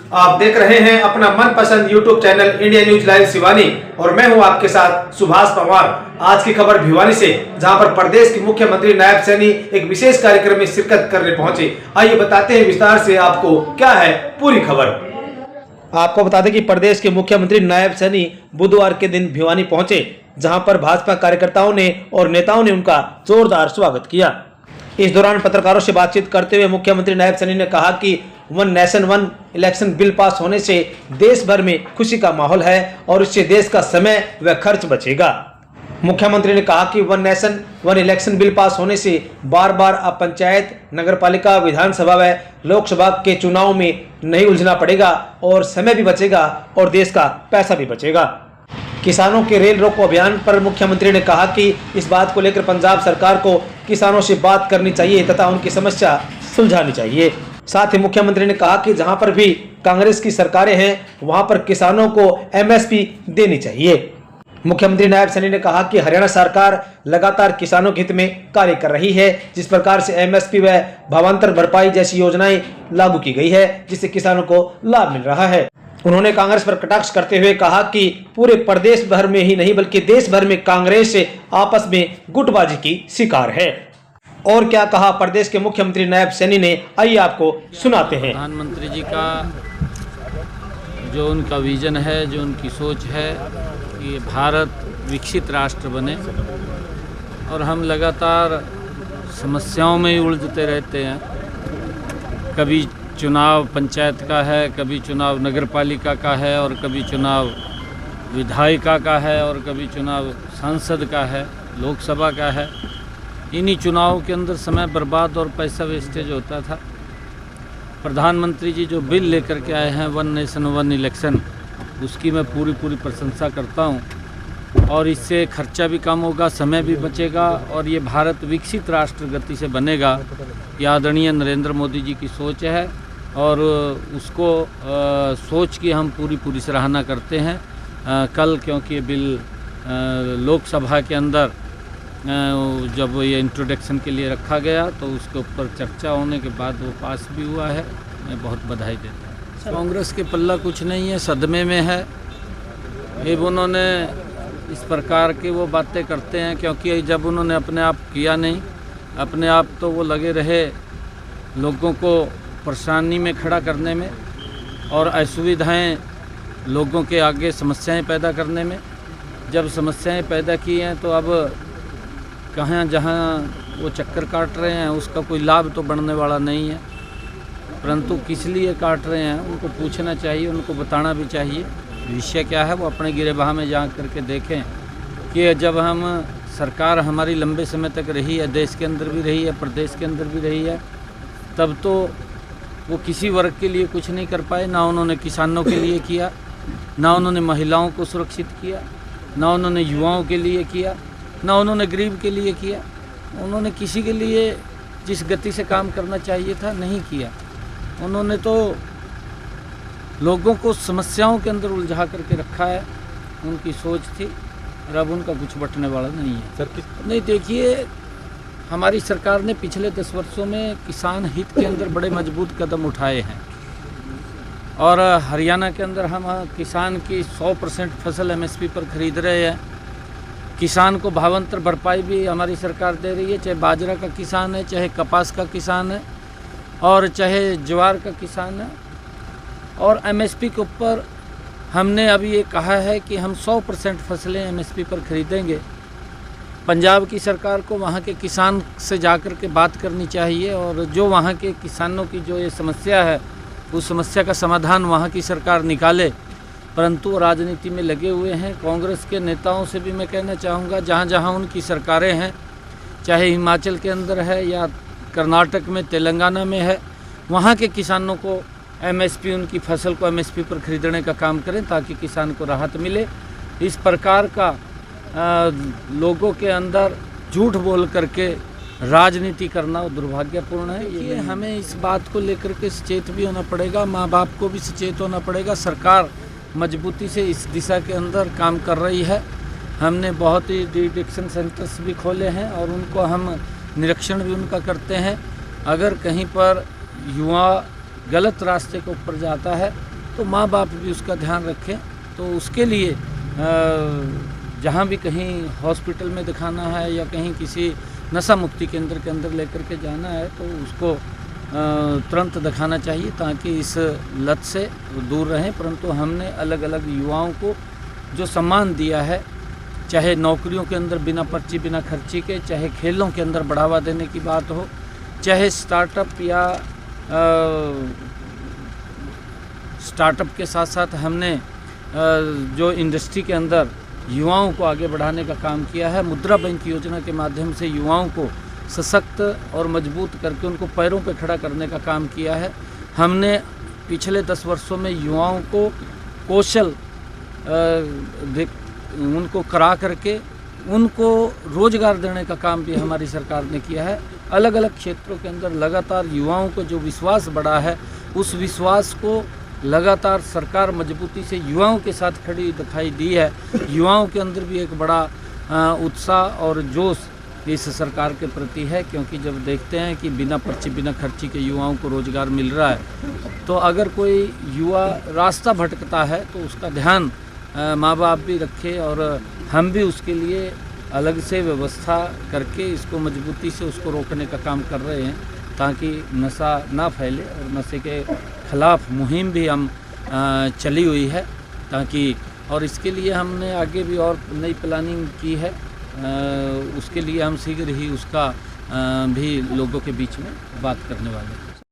आप देख रहे हैं अपना मनपसंद YouTube channel India news live Sivani और मैं हूं आपके साथ सुभाष पवार। आज की खबर भिवानी से, जहां पर प्रदेश के मुख्यमंत्री नायब सैनी एक विशेष कार्यक्रम में शिरकत करने पहुंचे। आइए बताते हैं विस्तार से आपको क्या है पूरी खबर। आपको बता दें कि प्रदेश के मुख्यमंत्री नायब सैनी बुधवार के दिन भिवानी पहुंचे, जहां पर भाजपा कार्यकर्ताओं ने और नेताओं ने उनका जोरदार स्वागत किया। इस दौरान पत्रकारों से बातचीत करते हुए मुख्यमंत्री नायब सैनी ने कहा कि one nation one election bill pass होने से देश भर में खुशी का माहौल है और इससे देश का समय व खर्च बचेगा। मुख्यमंत्री ने कहा कि one nation one election bill pass होने से बार बार अब पंचायत, नगरपालिका, विधानसभा व लोकसभा के चुनाव में नहीं उलझना पड़ेगा और समय भी बचेगा और देश का पैसा भी बचेगा। किसानों के रेल रोको अभियान पर मुख्यमंत्री ने कहा कि इस बात को लेकर पंजाब सरकार को किसानों से बात करनी चाहिए तथा उनकी समस्या सुलझानी चाहिए। साथ ही मुख्यमंत्री ने कहा कि जहां पर भी कांग्रेस की सरकारें हैं वहां पर किसानों को एमएसपी देनी चाहिए। मुख्यमंत्री नायब सैनी ने कहा कि हरियाणा सरकार लगातार किसानों के हित में कार्य कर रही है। जिस प्रकार से एमएसपी व भावांतर भरपाई जैसी योजनाएं लागू की गई है, जिससे किसानों को लाभ मिल रहा है। उन्होंने कांग्रेस पर कटाक्ष करते हुए कहा कि पूरे प्रदेश भर में ही नहीं बल्कि देश भर में कांग्रेस आपस में गुटबाजी की शिकार है। और क्या कहा प्रदेश के मुख्यमंत्री नायब सैनी ने, आइए आपको सुनाते हैं। प्रधानमंत्री जी का जो उनका विजन है, जो उनकी सोच है कि भारत विकसित राष्ट्र बने, और हम लगातार समस्याओं में ही उलझते रहते हैं। कभी चुनाव पंचायत का है, कभी चुनाव नगरपालिका का है, और कभी चुनाव विधायिका का है, और कभी चुनाव सांसद का है, लोकसभा का है। इन्हीं चुनाव के अंदर समय बर्बाद और पैसा वेस्टेज होता था। प्रधानमंत्री जी जो बिल लेकर के आए हैं वन नेशन वन इलेक्शन, उसकी मैं पूरी प्रशंसा करता हूं। और इससे खर्चा भी कम होगा, समय भी बचेगा और ये भारत विकसित राष्ट्र गति से बनेगा। ये आदरणीय नरेंद्र मोदी जी की सोच है और उसको सोच की हम पूरी सराहना करते हैं। कल क्योंकि ये बिल लोकसभा के अंदर जब ये इंट्रोडक्शन के लिए रखा गया तो उसके ऊपर चर्चा होने के बाद वो पास भी हुआ है। मैं बहुत बधाई देता हूँ। कांग्रेस के पल्ला कुछ नहीं है, सदमे में है। ये उन्होंने इस प्रकार की वो बातें करते हैं क्योंकि जब उन्होंने अपने आप किया नहीं, अपने आप तो वो लगे रहे लोगों को परेशानी में खड़ा करने में और असुविधाएं लोगों के आगे समस्याएं पैदा करने में। जब समस्याएं पैदा की हैं तो अब कहाँ जहाँ वो चक्कर काट रहे हैं उसका कोई लाभ तो बढ़ने वाला नहीं है, परंतु किस लिए काट रहे हैं उनको पूछना चाहिए, उनको बताना भी चाहिए विषय क्या है। वो अपने गिरेबान में जा करके देखें कि जब हम सरकार हमारी लंबे समय तक रही है, देश के अंदर भी रही है, प्रदेश के अंदर भी रही है, तब तो वो किसी वर्ग के लिए कुछ नहीं कर पाए। ना उन्होंने किसानों के लिए किया, ना उन्होंने महिलाओं को सुरक्षित किया, ना उन्होंने युवाओं के लिए किया, ना उन्होंने गरीब के लिए किया। उन्होंने किसी के लिए जिस गति से काम करना चाहिए था नहीं किया। उन्होंने तो लोगों को समस्याओं के अंदर उलझा करके रखा है। उनकी सोच थी और अब उनका कुछ बटने वाला नहीं है। सर नहीं, देखिए हमारी सरकार ने पिछले 10 वर्षों में किसान हित के अंदर बड़े मजबूत कदम उठाए हैं और हरियाणा के अंदर हम किसान की 100% फसल एमएसपी पर खरीद रहे हैं। किसान को भावांतर भरपाई भी हमारी सरकार दे रही है, चाहे बाजरा का किसान है, चाहे कपास का किसान है और चाहे ज्वार का किसान है। और एमएसपी के ऊपर हमने अभी ये कहा है कि हम 100% फसलें एमएसपी पर खरीदेंगे। पंजाब की सरकार को वहाँ के किसान से जाकर के बात करनी चाहिए और जो वहाँ के किसानों की जो ये समस्या है उस समस्या का समाधान वहाँ की सरकार निकाले। परंतु राजनीति में लगे हुए हैं। कांग्रेस के नेताओं से भी मैं कहना चाहूँगा, जहाँ जहाँ उनकी सरकारें हैं, चाहे हिमाचल के अंदर है या कर्नाटक में, तेलंगाना में है, वहाँ के किसानों को एमएसपी, उनकी फसल को एमएसपी पर खरीदने का काम करें ताकि किसान को राहत मिले। इस प्रकार का लोगों के अंदर झूठ बोल करके राजनीति करना दुर्भाग्यपूर्ण है। ये हमें इस बात को लेकर के सचेत भी होना पड़ेगा, माँ बाप को भी सचेत होना पड़ेगा। सरकार मजबूती से इस दिशा के अंदर काम कर रही है। हमने बहुत ही डिटेक्शन सेंटर्स भी खोले हैं और उनको हम निरीक्षण भी उनका करते हैं। अगर कहीं पर युवा गलत रास्ते के ऊपर जाता है तो माँ बाप भी उसका ध्यान रखें। तो उसके लिए जहाँ भी कहीं हॉस्पिटल में दिखाना है या कहीं किसी नशा मुक्ति केंद्र के अंदर लेकर के जाना है तो उसको तुरंत दिखाना चाहिए ताकि इस लत से दूर रहें। परंतु हमने अलग अलग युवाओं को जो सम्मान दिया है, चाहे नौकरियों के अंदर बिना पर्ची बिना खर्ची के, चाहे खेलों के अंदर बढ़ावा देने की बात हो, चाहे स्टार्टअप या स्टार्टअप के साथ साथ हमने जो इंडस्ट्री के अंदर युवाओं को आगे बढ़ाने का काम किया है। मुद्रा बैंक योजना के माध्यम से युवाओं को सशक्त और मजबूत करके उनको पैरों पर खड़ा करने का काम किया है। हमने पिछले 10 वर्षों में युवाओं को कौशल उनको करा करके उनको रोजगार देने का काम भी हमारी सरकार ने किया है। अलग अलग क्षेत्रों के अंदर लगातार युवाओं को जो विश्वास बढ़ा है, उस विश्वास को लगातार सरकार मजबूती से युवाओं के साथ खड़ी दिखाई दी है। युवाओं के अंदर भी एक बड़ा उत्साह और जोश इस सरकार के प्रति है, क्योंकि जब देखते हैं कि बिना पर्ची बिना खर्ची के युवाओं को रोजगार मिल रहा है, तो अगर कोई युवा रास्ता भटकता है तो उसका ध्यान माँ बाप भी रखे और हम भी उसके लिए अलग से व्यवस्था करके इसको मजबूती से उसको रोकने का काम कर रहे हैं ताकि नशा ना फैले। और नशे के खिलाफ मुहिम भी हम चली हुई है ताकि, और इसके लिए हमने आगे भी और नई प्लानिंग की है। उसके लिए हम शीघ्र ही उसका भी लोगों के बीच में बात करने वाले हैं।